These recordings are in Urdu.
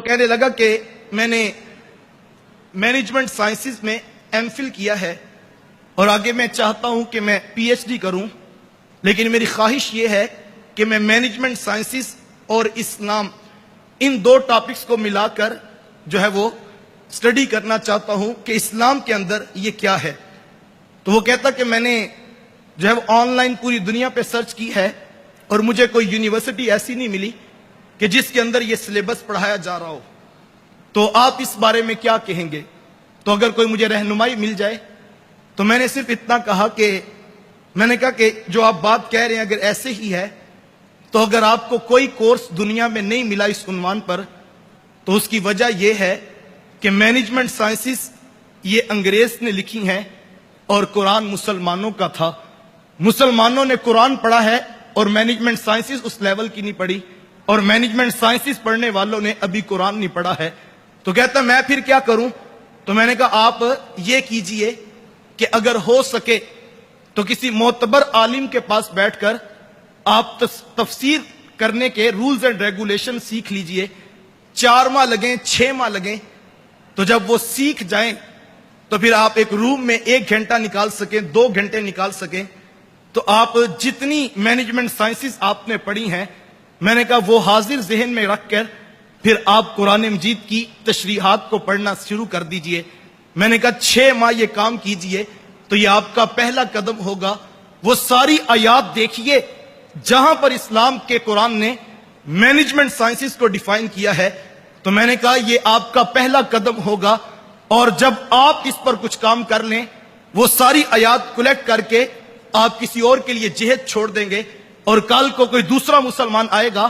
کہنے لگا کہ میں نے مینجمنٹ سائنسز میں ایم فل کیا ہے اور آگے میں چاہتا ہوں کہ میں پی ایچ ڈی کروں، لیکن میری خواہش یہ ہے کہ میں مینجمنٹ سائنسز اور اسلام ان دو ٹاپکس کو ملا کر جو ہے وہ اسٹڈی کرنا چاہتا ہوں کہ اسلام کے اندر یہ کیا ہے۔ تو وہ کہتا کہ میں نے جو ہے وہ آن لائن پوری دنیا پہ سرچ کی ہے اور مجھے کوئی یونیورسٹی ایسی نہیں ملی کہ جس کے اندر یہ سلیبس پڑھایا جا رہا ہو، تو آپ اس بارے میں کیا کہیں گے؟ تو اگر کوئی مجھے رہنمائی مل جائے تو میں نے صرف اتنا کہا کہ جو آپ بات کہہ رہے ہیں اگر ایسے ہی ہے تو اگر آپ کو کوئی کورس دنیا میں نہیں ملا اس عنوان پر تو اس کی وجہ یہ ہے کہ مینجمنٹ سائنسز یہ انگریز نے لکھی ہیں اور قرآن مسلمانوں کا تھا۔ مسلمانوں نے قرآن پڑھا ہے اور مینجمنٹ سائنسز اس لیول کی نہیں پڑھی، اور مینجمنٹ سائنسز پڑھنے والوں نے ابھی قرآن نہیں پڑھا ہے۔ تو کہتا میں پھر کیا کروں؟ تو میں نے کہا آپ یہ کیجئے کہ اگر ہو سکے تو کسی معتبر عالم کے پاس بیٹھ کر آپ تفسیر کرنے کے رولز اینڈ ریگولیشن سیکھ لیجئے، 4 ماہ لگیں 6 ماہ لگیں، تو جب وہ سیکھ جائیں تو پھر آپ ایک روم میں 1 گھنٹہ نکال سکیں، 2 گھنٹے نکال سکیں، تو آپ جتنی مینجمنٹ سائنسز آپ نے پڑھی ہیں میں نے کہا وہ حاضر ذہن میں رکھ کر پھر آپ قرآن مجید کی تشریحات کو پڑھنا شروع کر دیجئے۔ میں نے کہا 6 ماہ یہ کام کیجئے تو یہ آپ کا پہلا قدم ہوگا۔ وہ ساری آیات دیکھیے جہاں پر اسلام کے قرآن نے مینجمنٹ سائنسز کو ڈیفائن کیا ہے، تو میں نے کہا یہ آپ کا پہلا قدم ہوگا، اور جب آپ اس پر کچھ کام کر لیں وہ ساری آیات کلیکٹ کر کے آپ کسی اور کے لیے جہد چھوڑ دیں گے، اور کل کو کوئی دوسرا مسلمان آئے گا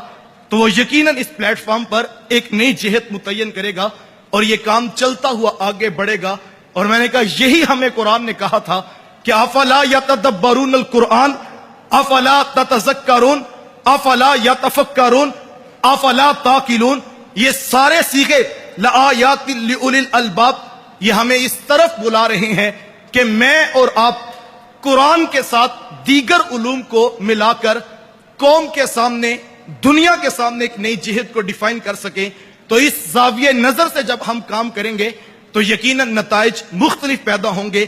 تو وہ یقیناً اس پلیٹ فارم پر ایک نئی جہت متعین کرے گا اور یہ کام چلتا ہوا آگے بڑھے گا۔ اور میں نے کہا یہی ہمیں قرآن نے کہا تھا کہ افلا یتدبرون القرآن افلا تتذکرون افلا یتفکرون افلا تعقلون۔ یہ سارے صیغے لآیات لأولی الالباب یہ ہمیں اس طرف بلا رہے ہیں کہ میں اور آپ قرآن کے ساتھ دیگر علوم کو ملا کر قوم کے سامنے، دنیا کے سامنے ایک نئی جہت کو ڈیفائن کر سکیں۔ تو اس زاویہ نظر سے جب ہم کام کریں گے تو یقیناً نتائج مختلف پیدا ہوں گے۔